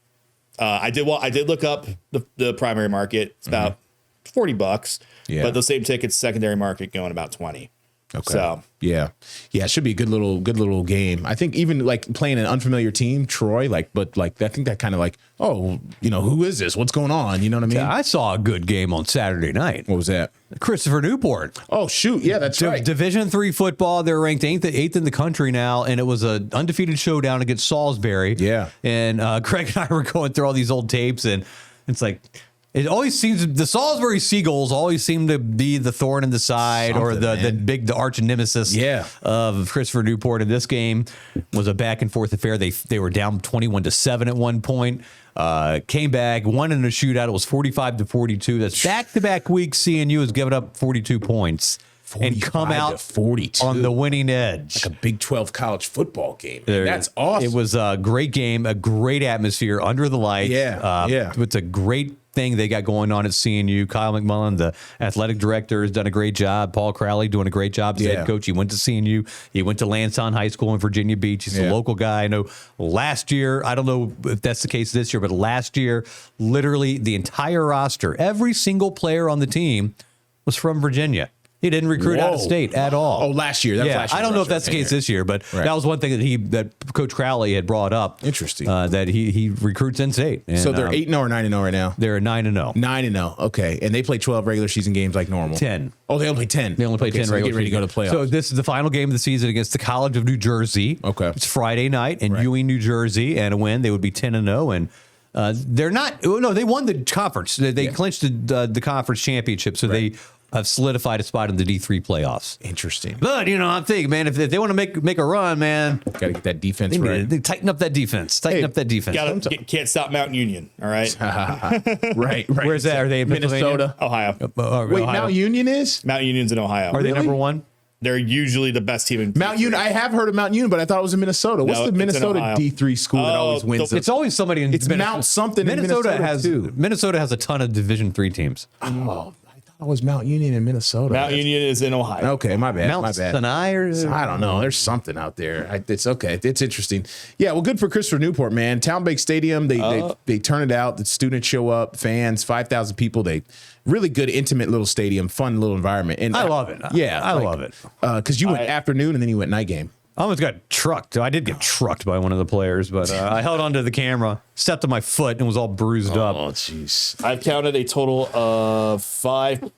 I did look up the primary market. It's about $40. Yeah. But the same tickets secondary market going about 20. Okay. So yeah, it should be a good little game. I think even like playing an unfamiliar team, Troy, I think that kind of like, oh, who is this? What's going on? You know what I mean? Yeah, I saw a good game on Saturday night. What was that? Christopher Newport. Oh shoot, yeah, that's right. Division III football. They're ranked eighth in the country now, and it was an undefeated showdown against Salisbury. Yeah, and Craig and I were going through all these old tapes, and it's like. It always seems the Salisbury Seagulls always seem to be the thorn in the side or the arch nemesis of Christopher Newport. And this game was a back and forth affair. They were down 21-7 at one point. Came back, won in a shootout. It was 45-42. That's back-to-back weeks. CNU has given up 42 points and come out 42 on the winning edge. Like a Big 12 college football game. That's awesome. It was a great game, a great atmosphere under the lights. It's a great thing they got going on at CNU. Kyle McMullen, the athletic director, has done a great job. Paul Crowley doing a great job as head coach. He went to CNU. He went to Lansdowne High School in Virginia Beach. He's a local guy. I know last year, I don't know if that's the case this year, but last year, literally the entire roster, every single player on the team was from Virginia. He didn't recruit out of state at all. Oh, last year. That was last year. I don't know if that's the case this year, but that was one thing that Coach Crowley had brought up. Interesting. That he recruits in state. And, so they're 8-0 or 9-0 right now? They're 9-0. 9-0. Okay. And they play 12 regular season games like normal? 10. Oh, they only play 10. They only play 10 so regular get ready to go to playoffs. So this is the final game of the season against the College of New Jersey. Okay. It's Friday night in Ewing, New Jersey, and a win, they would be 10-0. And they're not. No, they won the conference. They clinched the conference championship, so they have solidified a spot in the D3 playoffs. Interesting. But, I'm thinking, man, if they want to make a run, man. Got to get that defense right. They tighten up that defense. Can't stop Mountain Union, all right? right. Where's that? Are they in Minnesota? Ohio. Wait, Ohio. Mount Union is? Mount Union's in Ohio. Are they number one? They're usually the best team in Mount Union. I have heard of Mount Union, but I thought it was in Minnesota. What's the Minnesota D3 school that always wins? It's always somebody in Minnesota. Mount something Minnesota in Minnesota Minnesota has a ton of Division III teams. Oh, Oh, was Mount Union in Minnesota? Mount Union is in Ohio. Okay, my bad. Mount my bad. Sinai or I don't know. There's something out there. It's okay. It's interesting. Yeah, well, good for Christopher Newport, man. Town Bake Stadium, they turn it out. The students show up, fans, 5,000 people. They really good, intimate little stadium, fun little environment. And I love it. Yeah, I love it. Because you went afternoon and then you went night game. I almost got trucked. I did get trucked by one of the players, but I held onto the camera, stepped on my foot, and was all bruised up. Oh, jeez. I've counted a total of 7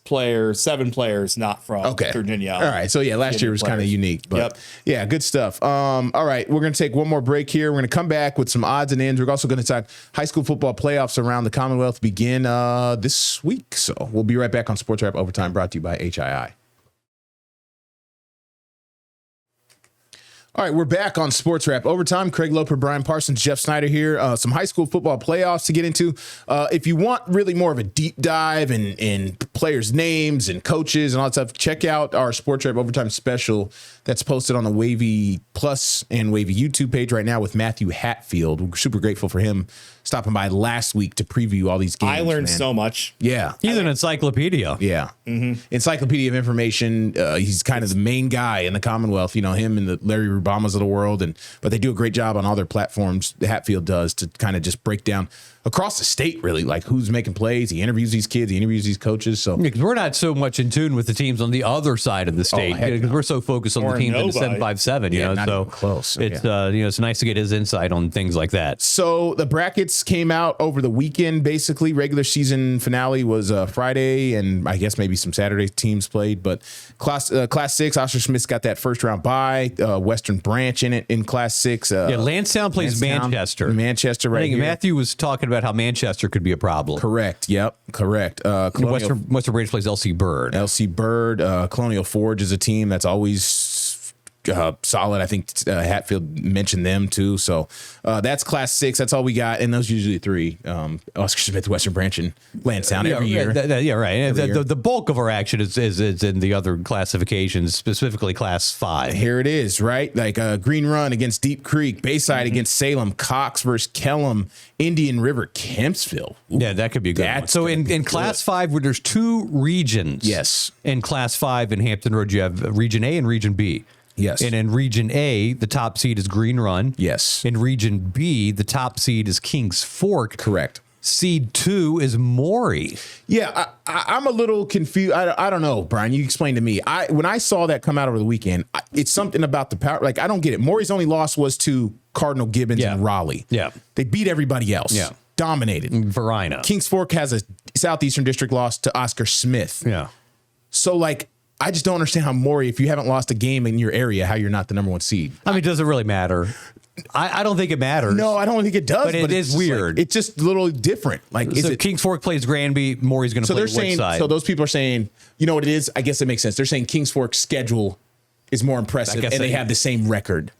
players not from Virginia. All right. So, yeah, last year was kind of unique. But yeah, good stuff. All right. We're going to take one more break here. We're going to come back with some odds and ends. We're also going to talk high school football playoffs around the Commonwealth begin this week. So we'll be right back on Sports Wrap Overtime, brought to you by HII. All right, we're back on Sports Wrap Overtime. Craig Loper, Brian Parsons, Jeff Snyder here. Some high school football playoffs to get into. If you want really more of a deep dive in players' names and coaches and all that stuff, check out our Sports Wrap Overtime special that's posted on the Wavy Plus and Wavy YouTube page right now with Matthew Hatfield. We're super grateful for him stopping by last week to preview all these games. I learned so much. Yeah. He's an encyclopedia. Yeah. Mm-hmm. Encyclopedia of information. He's kind of the main guy in the Commonwealth, you know, him and the Larry Rubamas of the world. But they do a great job on all their platforms. The Hatfield does to kind of just break down across the state, really, like who's making plays. He interviews these kids. He interviews these coaches. So because we're not so much in tune with the teams on the other side of the state because we're so focused on the teams in the 757. You know, not so even close. It's it's nice to get his insight on things like that. So the brackets came out over the weekend. Basically, regular season finale was Friday, and I guess maybe some Saturday teams played. But Class 6, Oscar Smith's got that first round bye. Western Branch in Class 6. Lansdowne plays Manchester. Manchester, right? I think here. Matthew was talking about how Manchester could be a problem. Correct. Yep. Correct. Western Branch plays LC Bird. LC Bird. Colonial Forge is a team that's always solid. I think Hatfield mentioned them too. So that's Class 6. That's all we got. And those usually 3. Oscar Smith, Western Branch, and Lansdowne every year. Right. The bulk of our action is in the other classifications, specifically Class 5. Here it is, right? Like Green Run against Deep Creek, Bayside against Salem, Cox versus Kellam, Indian River, Kempsville. Ooh, yeah, that could be a good one. So in Class 5, where there's 2 regions. Yes. In Class 5 in Hampton Roads, you have Region A and Region B. Yes. And in Region A, the top seed is Green Run. Yes. In Region B, the top seed is Kings Fork. Correct. Seed 2 is Maury. Yeah, I'm a little confused. I don't know, Brian. You explain to me. When I saw that come out over the weekend, it's something about the power. Like, I don't get it. Maury's only loss was to Cardinal Gibbons and Raleigh. Yeah. They beat everybody else. Yeah. Dominated. Verina. Kings Fork has a Southeastern District loss to Oscar Smith. Yeah. So, like, I just don't understand how Maury, if you haven't lost a game in your area, how you're not the number 1 seed. I mean, does it really matter? I don't think it matters. No, I don't think it does. But it is weird. Like, it's just a little different. Like, so Kings Fork plays Granby. Maury's going to play Woodside. So those people are saying, you know what it is? I guess it makes sense. They're saying Kings Fork's schedule is more impressive, and they have the same record.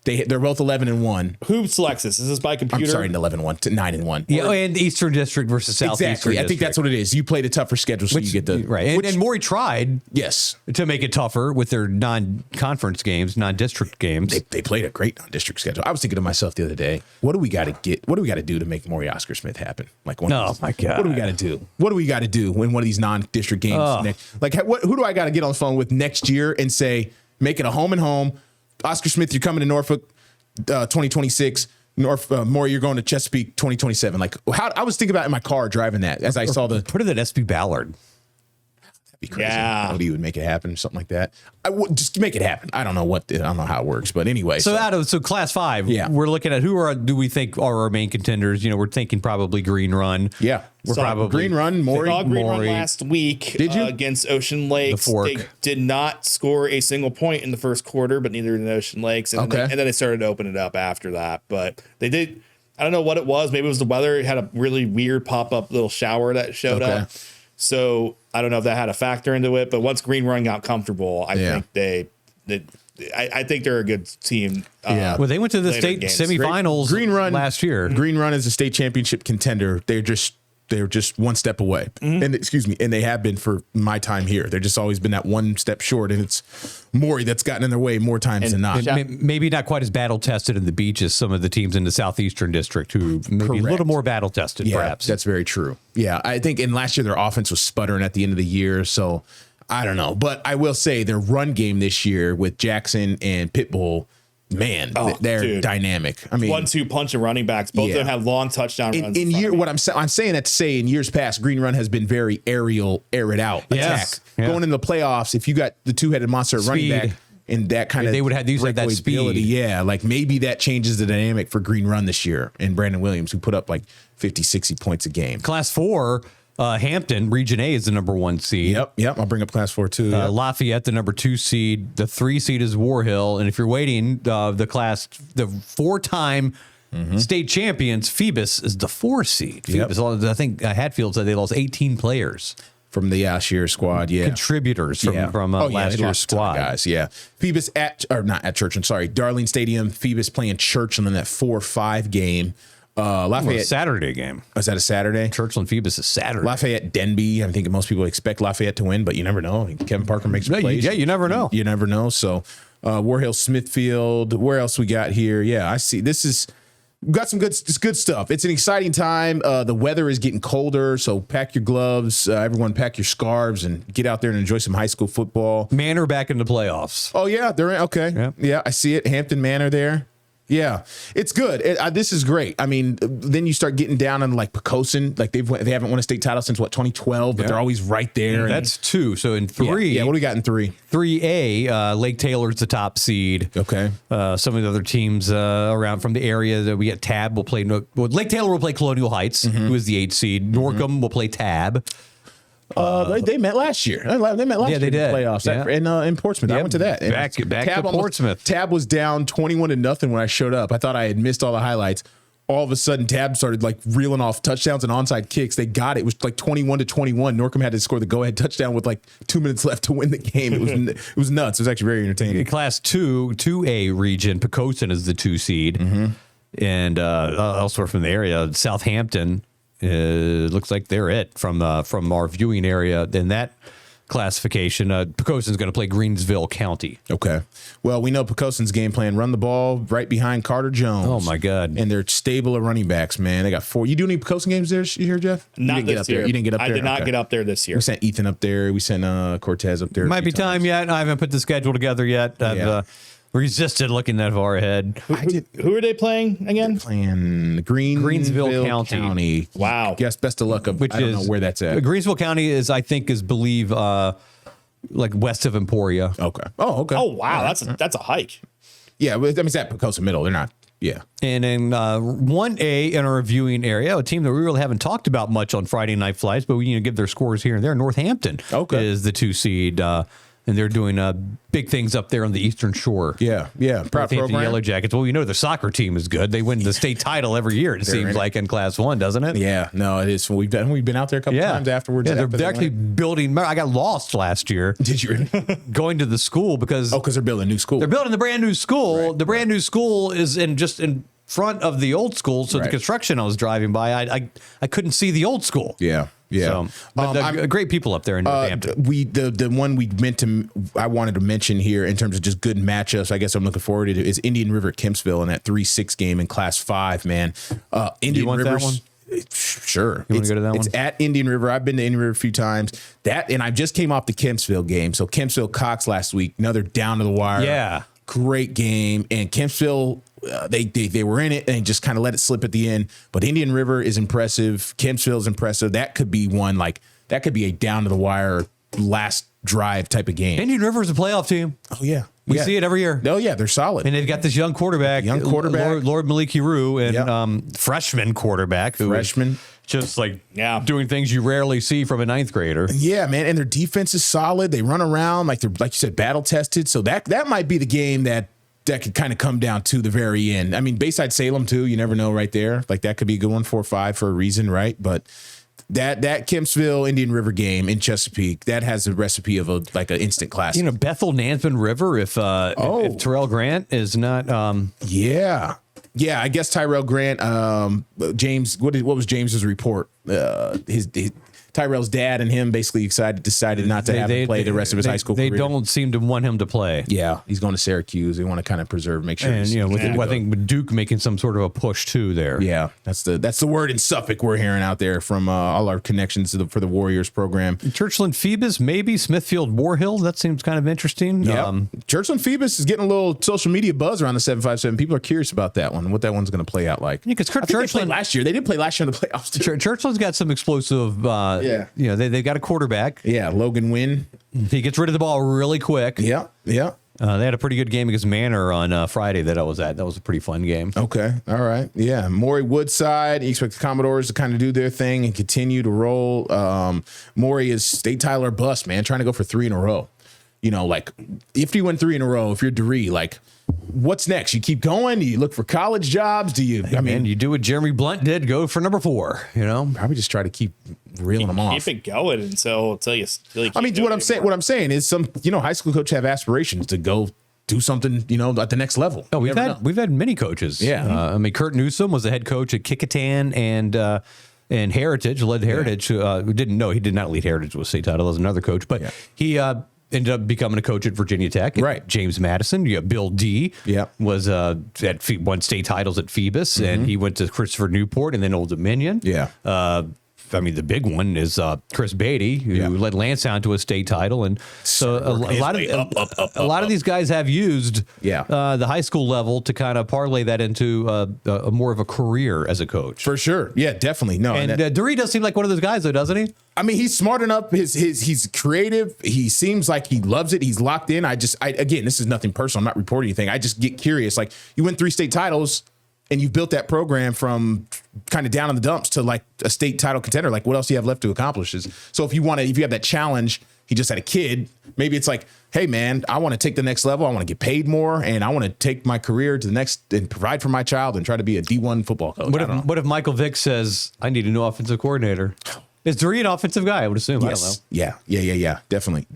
They're both 11-1. Who selects this? Is this by computer? I'm sorry, 11-1 to 9-1. Yeah, and Eastern District versus Southeastern. Exactly. I think that's what it is. You played a tougher schedule, so you get the right. And Maury tried, yes, to make it tougher with their non-conference games, non-district games. They played a great non-district schedule. I was thinking to myself the other day, what do we got to get? What do we got to do to make Maury Oscar Smith happen? Like, my God, what do we got to do? What do we got to do in one of these non-district games? Like, who do I got to get on the phone with next year and say, make it a home and home? Oscar Smith, you're coming to Norfolk. 2026, Maury, you're going to Chesapeake 2027. Like, how I was thinking about it in my car driving that as I saw the. Put it at SB Ballard. That'd be crazy. Yeah, ODU would make it happen, something like that. I would just make it happen. I don't know how it works, but anyway. So Class 5, we're looking at do we think are our main contenders? You know, we're thinking probably Green Run. Yeah, we're probably Green Run. Maury. Green Run last week. Did you? Against Ocean Lakes? The Fork. They did not score a single point in the first quarter, but neither did Ocean Lakes. And then they started to open it up after that. But they did. I don't know what it was. Maybe it was the weather. It had a really weird pop-up little shower that showed up. So I don't know if that had a factor into it, but once Green Run got comfortable, I think I think they're a good team. Well, they went to the state semifinals Green Run last year. Green Run is a state championship contender. They're just they're just one step away. And and they have been for my time here. They're just always been that one step short, and it's Maury that's gotten in their way more times than not. Maybe not quite as battle tested in the beach as some of the teams in the Southeastern District, who maybe a little more battle tested, perhaps. That's very true. Yeah, I think in last year their offense was sputtering at the end of the year, so I don't know. But I will say their run game this year with Jackson and Pitbull, man, they're dynamic. I mean, 1-2 punch of running backs. Both of them have long touchdown runs. What I'm saying that to say in years past, Green Run has been very air it out attack. Yeah. Going into the playoffs, if you got the two-headed monster running back and that kind of they would have these that speed. Yeah, like maybe that changes the dynamic for Green Run this year and Brandon Williams, who put up like 50, 60 points a game. Class 4. Hampton, Region A, is the number 1 seed. Yep. I'll bring up Class 4 too. Lafayette, the number 2 seed. The 3 seed is War Hill. And if you're waiting, the 4-time state champions, Phoebus, is the 4 seed. Phoebus, I think Hatfield said they lost 18 players. From the last year's squad, contributors from last year's squad, guys. Yeah, Phoebus not at Churchland. Sorry, Darling Stadium. Phoebus playing Churchland in that 4-5 game. Lafayette Saturday game. Is that a Saturday? Churchland Phoebus is Saturday. Lafayette Denby. I think most people expect Lafayette to win, but you never know. Kevin Parker makes plays. Yeah, you never know. You never know. So War Hill, Smithfield. Where else we got here? Yeah, I see. We've got some good stuff. It's an exciting time. The weather is getting colder, so pack your gloves. Everyone pack your scarves and get out there and enjoy some high school football. Manor back in the playoffs. Oh, yeah. They're okay. Yeah, I see it. Hampton Manor there. Yeah, it's good. This is great. I mean, then you start getting down on like Poquoson. Like they haven't won a state title since 2012, but they're always right there. That's 2. So in 3, yeah. What do we got in 3? 3A, Lake Taylor's the top seed. Okay. Some of the other teams around from the area that we get Tab will play. Lake Taylor will play Colonial Heights, who is the 8th seed. Norcom will play Tab. They met last year. They met last year in the playoffs in Portsmouth. I went to that. Back to Portsmouth. Tab was down 21-0 when I showed up. I thought I had missed all the highlights. All of a sudden, Tab started like reeling off touchdowns and onside kicks. They got it. It was like 21-21. Norcom had to score the go-ahead touchdown with like 2 minutes left to win the game. It was nuts. It was actually very entertaining. In Class 2A region, Poquoson is the 2 seed. And elsewhere from the area, Southampton. Looks like they're it from our viewing area in that classification. Poquoson's going to play Greensville County. Okay. Well, we know Poquoson's game plan: run the ball right behind Carter Jones. Oh my God! And they're stable of running backs. Man, they got 4. You do any Poquoson games there? You here, Jeff? Not this year. You didn't get up there. I did not get up there this year. We sent Ethan up there. We sent Cortez up there. Might be time yet. I haven't put the schedule together yet. I've resisted looking that far ahead. Who are they playing again? They're playing Greensville County. Wow. Yes, best of luck. I don't know where that's at. Greensville County is believe like west of Emporia. Okay. Oh, okay. Oh, wow. That's a hike. Yeah, I mean, it's at Poquoson Middle. They're not. Yeah. And in 1A in our viewing area, a team that we really haven't talked about much on Friday Night Flights, but we need to give their scores here and there. Northampton is the 2 seed. And they're doing big things up there on the Eastern Shore. Yeah. Proud program. Yellow Jackets. Well, their soccer team is good. They win the state title every year, it seems like, in Class 1, doesn't it? Yeah. No, it is. We've been out there a couple times afterwards. Yeah, they're actually building. I got lost last year. Did you really? Going to the school because they're building a new school. They're building the brand new school. Right. The brand new school is in front of the old school. So the construction I was driving by, I couldn't see the old school. Yeah. Yeah, so, great people up there in Northampton. The one I wanted to mention here in terms of just good matchups. I guess I'm looking forward to is Indian River Kempsville in that 3-6 game in Class 5. Man, Indian River. That one? Sure. You want to go to that one? It's at Indian River. I've been to Indian River a few times. And I just came off the Kempsville game. So Kempsville Cox last week, another down to the wire. Yeah. Great game. And Kempsville, they were in it and just kind of let it slip at the end. But Indian River is impressive. Kempsville is impressive. That could be one, that could be a down to the wire last drive type of game. Indian River is a playoff team. Oh, yeah. We see it every year. Oh, yeah, they're solid. And they've got this young quarterback. Lord Maliki Rue, and freshman quarterback. Just doing things you rarely see from a 9th grader. Yeah, man. And their defense is solid. They run around like you said, battle tested. So that might be the game that could kind of come down to the very end. I mean, Bayside Salem, too. You never know right there. That could be a good one, 4-5 for a reason, right? But that Kempsville Indian River game in Chesapeake, that has a recipe of an instant classic. Bethel Nansemond River, if Terrell Grant is not. Yeah, I guess Tyrell Grant, James, what was James's report? His Tyrell's dad and him basically decided not to have him play the rest of his high school career. They don't seem to want him to play. Yeah, he's going to Syracuse. They want to kind of make sure. And I think with Duke making some sort of a push too there. Yeah, that's the word in Suffolk we're hearing out there from all our connections for the Warriors program. Churchland Phoebus, maybe Smithfield Warhill. That seems kind of interesting. Yeah, Churchland Phoebus is getting a little social media buzz around the 757. People are curious about that one, what that one's going to play out like. Yeah, because Churchland last year, they did play last year in the playoffs too. Churchland's got some explosive. They got a quarterback. Yeah, Logan Wynn. He gets rid of the ball really quick. Yeah. They had a pretty good game against Manor on Friday that I was at. That was a pretty fun game. Okay. All right. Yeah. Maury Woodside. You expect the Commodores to kind of do their thing and continue to roll. Maury is state title or bust, man, trying to go for 3 in a row. Like if you win 3 in a row, if you're DeRee, like what's next? You keep going? Do you look for college jobs? Do you, you do what Jeremy Blunt did, go for number 4, Probably just try to keep reeling them off. Keep it going until you what I'm saying is some, high school coaches have aspirations to go do something, at the next level. Oh, we've had many coaches. Yeah. Kurt Newsom was the head coach at Kickitan and Heritage, led Heritage. He did not lead Heritage with state title as another coach, but he ended up becoming a coach at Virginia Tech. Right. James Madison. You got Bill D. Yeah. Was won state titles at Phoebus, and he went to Christopher Newport and then Old Dominion. Yeah. The big one is Chris Beatty, who led Lansdowne to a state title, and so a lot of these guys have used the high school level to kind of parlay that into a more of a career as a coach. For sure, yeah, definitely. No, and DeRee does seem like one of those guys, though, doesn't he? He's smart enough. He's creative. He seems like he loves it. He's locked in. Again, this is nothing personal. I'm not reporting anything. I just get curious. Like you win 3 state titles. And you've built that program from kind of down in the dumps to like a state title contender. Like what else do you have left to accomplish? So if you have that challenge, he just had a kid, maybe it's like, hey man, I want to take the next level. I want to get paid more and I want to take my career to the next and provide for my child and try to be a D1 football coach. What if Michael Vick says, I need a new offensive coordinator? Is DeRee an offensive guy? I would assume. Yes. I don't know. Yeah. Definitely.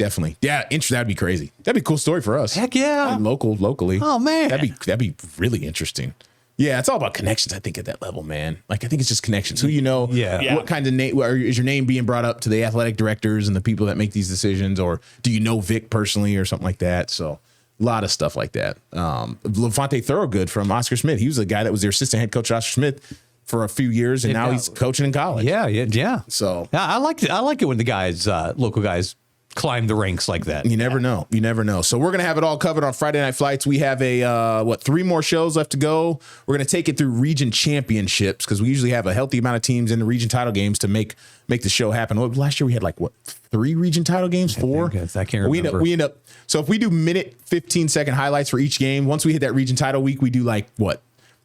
Yeah. That'd be crazy. That'd be a cool story for us. Heck yeah. Locally. Oh man. That'd be really interesting. Yeah, it's all about connections, I think, at that level, man. Like, I think it's just connections. Who you know, what kind of name, is your name being brought up to the athletic directors and the people that make these decisions, or do you know Vic personally or something like that? So a lot of stuff like that. Levante Thorogood from Oscar Smith, he was the guy that was their assistant head coach at Oscar Smith for a few years, and now he's coaching in college. Yeah. So I like it when the guys, local guys, climb the ranks like that. You never know. So we're going to have it all covered on Friday Night Flights. We have 3 more shows left to go. We're going to take it through region championships because we usually have a healthy amount of teams in the region title games to make the show happen. Last year we had 3 region title games, 4? I can't remember. We end up, so if we do 15-second highlights for each game, once we hit that region title week, we do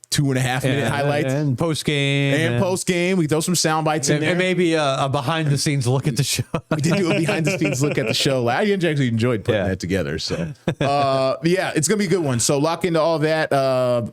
2.5-minute highlights and post game, we throw some sound bites in there, and maybe a behind the scenes look at the show. We did do a behind the scenes look at the show. I actually enjoyed putting that together. So it's gonna be a good one. So lock into all of that.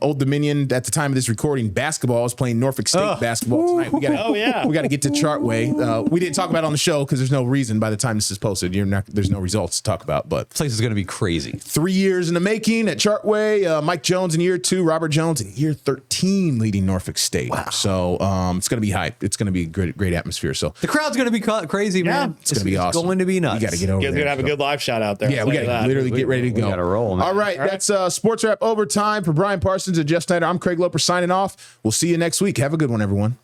Old Dominion at the time of this recording, basketball is playing Norfolk State basketball tonight. We got to get to Chartway. We didn't talk about it on the show because there's no reason. By the time this is posted, there's no results to talk about. But this place is gonna be crazy. 3 years in the making at Chartway. Mike Jones in year 2, Robert Jones in year 13 leading Norfolk State. Wow. So it's going to be hype. It's going to be a great atmosphere. So the crowd's going to be crazy, man. It's going to be awesome. It's going to be nuts. You got to get over there. You guys are going to have a good live shot out there. Yeah, we got to literally get ready to go. We got to roll, man. All right. That's Sports Wrap Overtime. For Brian Parsons and Jeff Snyder, I'm Craig Loper signing off. We'll see you next week. Have a good one, everyone.